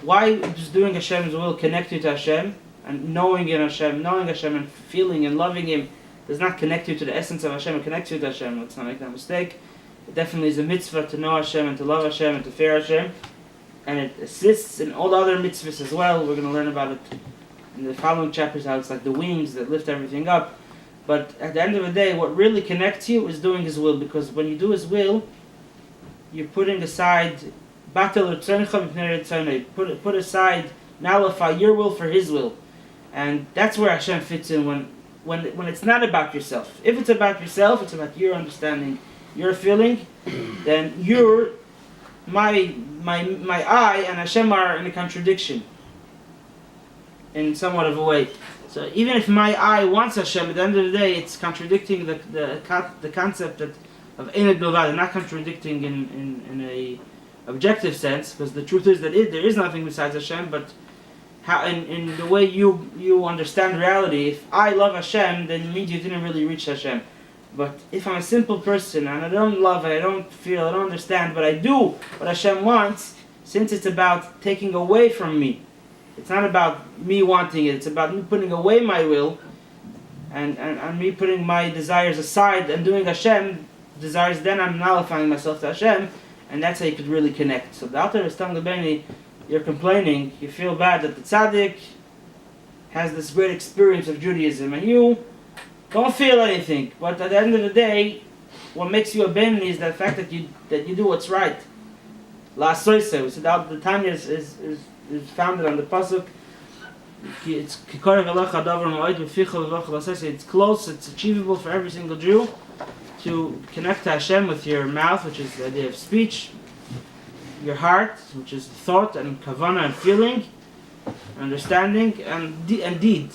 why does doing Hashem's will connect you to Hashem, and knowing Hashem and feeling and loving Him does not connect you to the essence of Hashem, it connects you to Hashem. Let's not make that mistake. It definitely is a mitzvah to know Hashem and to love Hashem and to fear Hashem, and it assists in all the other mitzvahs as well. We're going to learn about it in the following chapters, how it's like the wings that lift everything up. But at the end of the day, what really connects you is doing His will, because when you do His will, you're putting aside put aside, nullify your will for His will, and that's where Hashem fits in. When it's not about yourself. If it's about yourself, it's about your understanding, your feeling, then my I and Hashem are in a contradiction in somewhat of a way. So even if my I wants Hashem, at the end of the day, it's contradicting the concept of Einad Bilvad, not contradicting in a objective sense, because the truth is that there is nothing besides Hashem. But how in the way you understand reality, if I love Hashem, then it means you didn't really reach Hashem. But if I'm a simple person and I don't love it, I don't feel, I don't understand, but I do what Hashem wants, since it's about taking away from me, it's not about me wanting it, it's about me putting away my will and me putting my desires aside and doing Hashem desires, then I'm nullifying myself to Hashem, and that's how you could really connect. So the Alter is telling the Beni, you're complaining, you feel bad that the tzaddik has this great experience of Judaism and you don't feel anything, but at the end of the day, what makes you a Beni is the fact that you do what's right. La Soise, we said the Tanya is founded on the pasuk. It's close, it's achievable for every single Jew to connect to Hashem with your mouth, which is the idea of speech, your heart, which is thought and kavanah and feeling, understanding, and deed.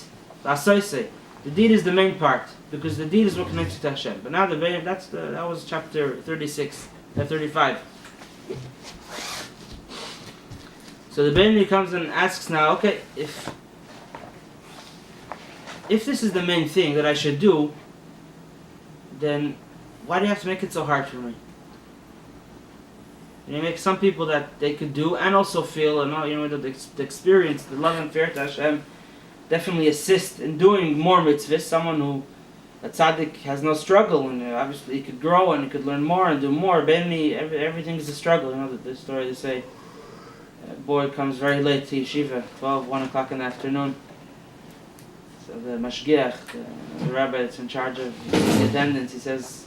The deed is the main part, because the deed is what connects you to Hashem. But now that was chapter 35. So the Beni comes and asks now, okay, if this is the main thing that I should do, then why do you have to make it so hard for me? You make some people that they could do and also feel, and the experience, the love and fear to Hashem definitely assist in doing more mitzvahs. Someone who, a tzaddik, has no struggle, and obviously he could grow and he could learn more and do more. Beni, everything is a struggle. The story they say, a boy comes very late to yeshiva, 1 o'clock in the afternoon. So the mashgiach, the rabbi that's in charge of the attendance, he says,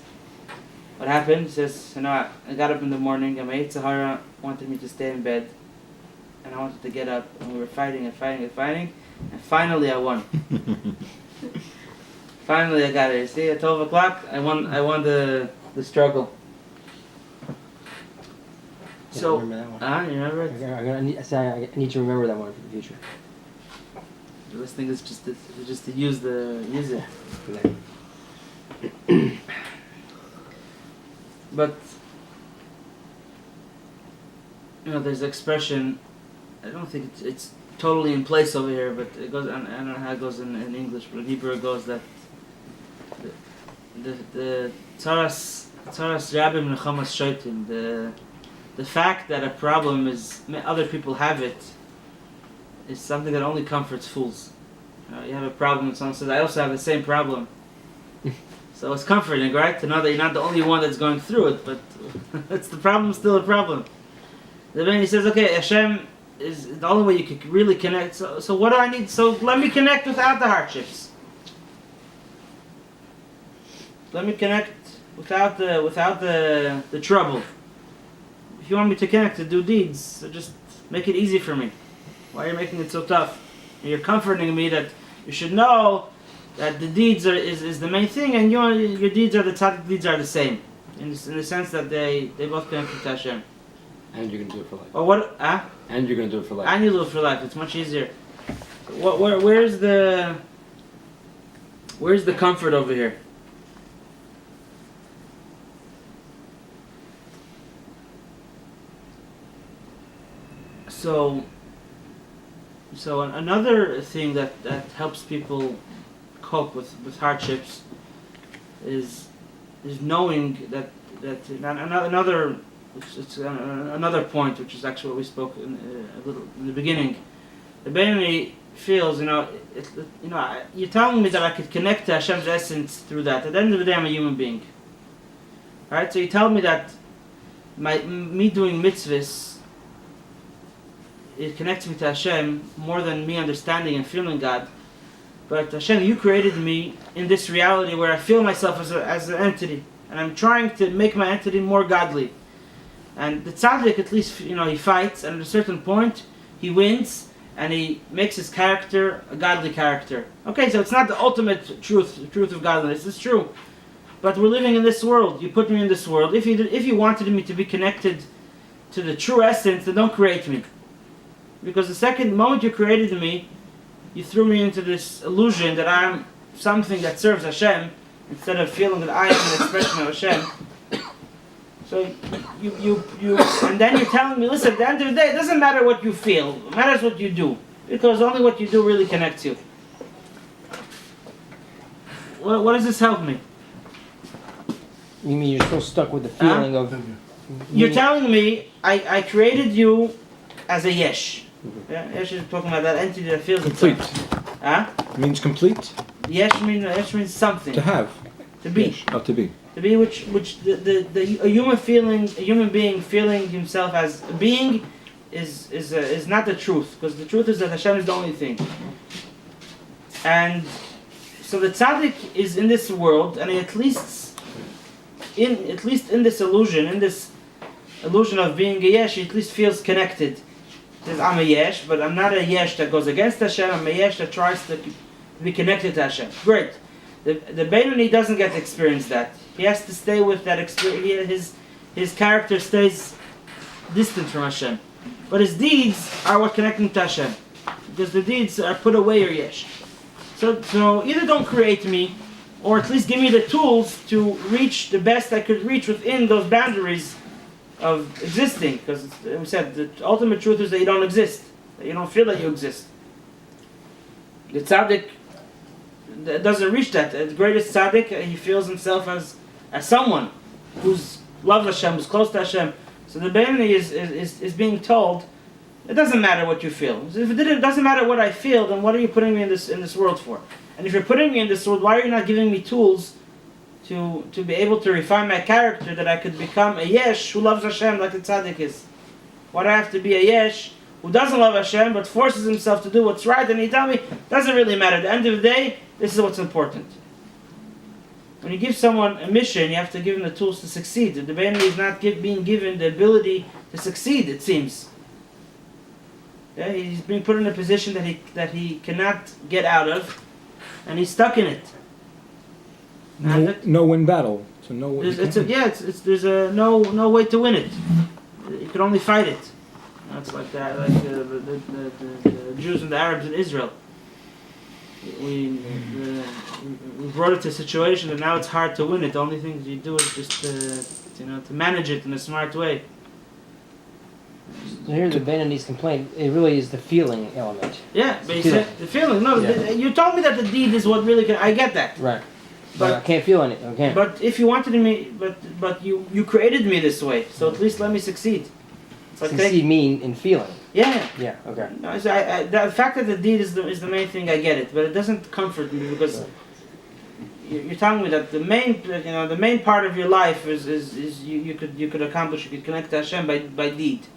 what happened? He says, I got up in the morning and my Yetzer Hara wanted me to stay in bed, and I wanted to get up, and we were fighting, and finally I won. Finally I got it. You see, at 12 o'clock, I won the struggle. So, remember that one. You remember it? I need to remember that one for the future. This thing is just to use it. But there's an expression. I don't think it's totally in place over here, but it goes. I don't know how it goes in English, but in Hebrew it goes that the tzaras rabim nechamas shaitim. The fact that a problem is other people have it is something that only comforts fools. You have a problem and someone says, I also have the same problem. So it's comforting, right? To know that you're not the only one that's going through it, but it's the problem, still a problem. Then he says, okay, Hashem is the only way you can really connect. So what do I need? So let me connect without the hardships. Let me connect without the trouble. If you want me to connect, to do deeds, so just make it easy for me. Why are you making it so tough? And you're comforting me that you should know that the deeds is the main thing, and your deeds are the tzaddik deeds are the same, in the sense that they both connect to Hashem. And you're gonna do it for life. Or what? And you're gonna do it for life. And you do it for life. It's much easier. Where's the comfort over here? So another thing that helps people cope with hardships is knowing that another it's another point, which is actually what we spoke a little in the beginning. The Beinoni feels, you're telling me that I could connect to Hashem's essence through that. At the end of the day, I'm a human being. Right? So you tell me that me doing mitzvahs, it connects me to Hashem more than me understanding and feeling God. But Hashem, you created me in this reality where I feel myself as an entity, and I'm trying to make my entity more godly. And the tzaddik, at least, he fights, and at a certain point, he wins, and he makes his character a godly character. Okay, so it's not the ultimate truth of godliness. It's true, but we're living in this world. You put me in this world. If you wanted me to be connected to the true essence, then don't create me, because the moment you created me, you threw me into this illusion that I'm something that serves Hashem instead of feeling that I am an expression of Hashem. So you and then you're telling me, listen, at the end of the day, it doesn't matter what you feel, it matters what you do, because only what you do really connects you. What does this help me? You mean you're still stuck with the feeling of... You're telling me I created you as a yesh. Yeah, yesh is talking about that entity that feels complete. Itself. Means complete. Yesh means something. To have. To be. Yes. Oh, to be. To be which a human being feeling himself as a being is not the truth, because the truth is that Hashem is the only thing. And so the tzaddik is in this world, and at least in this illusion of being a yesh, he at least feels connected. He says, I'm a yesh, but I'm not a yesh that goes against Hashem. I'm a yesh that tries to be connected to Hashem. Great. The Beinoni doesn't get to experience that. He has to stay with that experience. His character stays distant from Hashem. But his deeds are what connect him to Hashem, because the deeds are put away or yesh. So either don't create me, or at least give me the tools to reach the best I could reach within those boundaries of existing. Because we said the ultimate truth is that you don't exist, that you don't feel that you exist. The tzaddik doesn't reach that. The greatest tzaddik, he feels himself as someone who's loves Hashem, who's close to Hashem. So the Beinoni is being told, it doesn't matter what you feel. If it doesn't matter what I feel, then what are you putting me in this world for? And if you're putting me in this world, why are you not giving me tools to be able to refine my character, that I could become a yesh who loves Hashem like the tzaddik is? Why do I have to be a yesh who doesn't love Hashem but forces himself to do what's right? And you tell me, it doesn't really matter. At the end of the day, this is what's important. When you give someone a mission, you have to give him the tools to succeed. The Beinoni is not being given the ability to succeed, it seems. Yeah, he's being put in a position that he cannot get out of, and he's stuck in it. No win battle. So no way. There's no way to win it. You can only fight it. It's like that, like the Jews and the Arabs in Israel. We brought it to a situation that now it's hard to win it. The only thing you do is just to manage it in a smart way. So here's the Beinoni's complaint. It really is the feeling element. Yeah, but he said the feeling. No, you told me that the deed is what really can. I get that. Right. But I can't feel anything. Okay. But if you wanted me, but you created me this way, so at least let me succeed. It's like succeed mean in feeling. Yeah. Yeah. Okay. No, so the fact that the deed is the main thing, I get it, but it doesn't comfort me, because you're telling me that the main part of your life is you could accomplish, you could connect to Hashem by deed.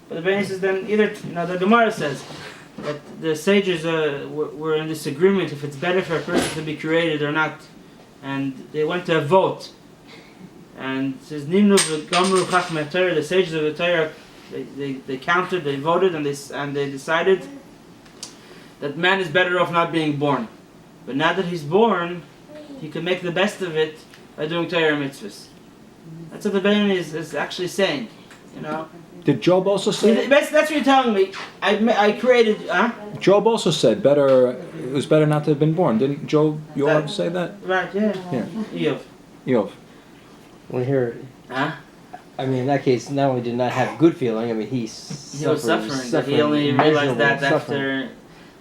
But the Beinoni says then either the Gemara says that the sages were in disagreement if it's better for a person to be created or not, and they went to a vote, and it says Nimnu v'gamru chachmei Torah, the sages of the Torah, they counted, they voted, and they decided that man is better off not being born. But now that he's born, he can make the best of it by doing Torah mitzvahs. That's what the Beinoni is actually saying. Did Job also say? That's what you're telling me. I created. Job also said it was better not to have been born. Didn't Job say that? Right. Yeah. Eov. When here. I mean, in that case, not only did not have good feeling. I mean, he was suffering. But he only realized that after.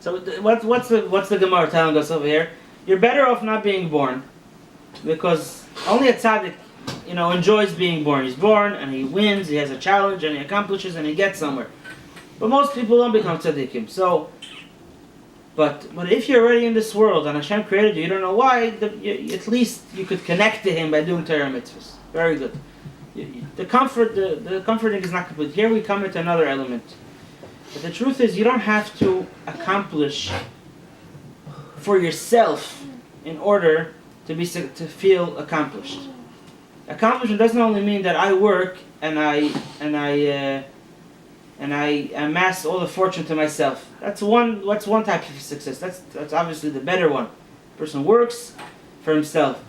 So what's the Gemara telling us over here? You're better off not being born, because only a tzaddik, enjoys being born. He's born and he wins, he has a challenge and he accomplishes and he gets somewhere. But most people don't become tzaddikim. So, but if you're already in this world and Hashem created you, you don't know why, at least you could connect to Him by doing Torah mitzvahs. Very good. The comforting is not complete. Here we come into another element. But the truth is, you don't have to accomplish for yourself in order to feel accomplished. Accomplishment doesn't only mean that I work and I amass all the fortune to myself. That's one type of success. That's obviously the better one. A person works for himself.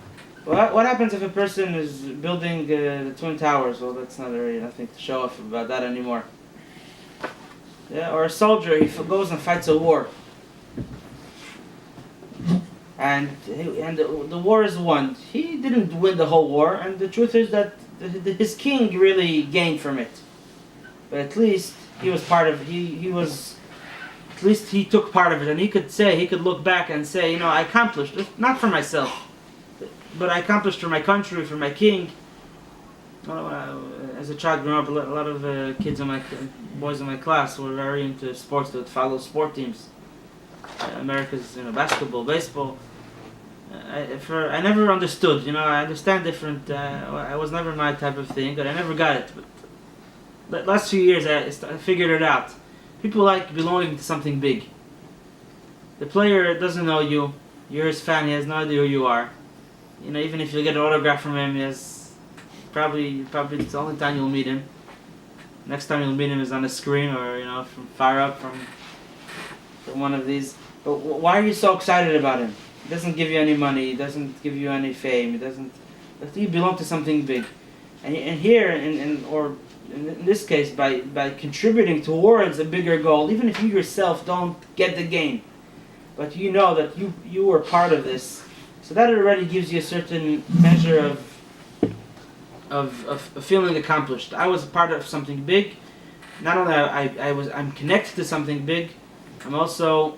What happens if a person is building the Twin Towers? Well, that's not really nothing to show off about that anymore. Yeah, or a soldier, he goes and fights a war. And the war is won. He didn't win the whole war, and the truth is that his king really gained from it. But at least he was part of. At least he took part of it, and he could look back and say, I accomplished it, not for myself, but I accomplished for my country, for my king. As a child growing up, a lot of boys in my class were very into sports. They would follow sport teams. America's basketball, baseball. I never understood. I understand different. I was never my type of thing, but I never got it. But the last few years, I figured it out. People like belonging to something big. The player doesn't know you. You're his fan. He has no idea who you are. Even if you get an autograph from him, he has probably it's the only time you'll meet him. Next time you'll meet him is on a screen or from far up from one of these. But why are you so excited about him? He doesn't give you any money. He doesn't give you any fame. He doesn't. You belong to something big, and here in this case by contributing towards a bigger goal, even if you yourself don't get the gain, but you know that you were part of this, so that already gives you a certain measure of feeling accomplished. I was a part of something big. Not only I'm connected to something big, I'm also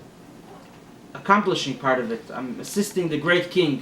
accomplishing part of it. I'm assisting the great king.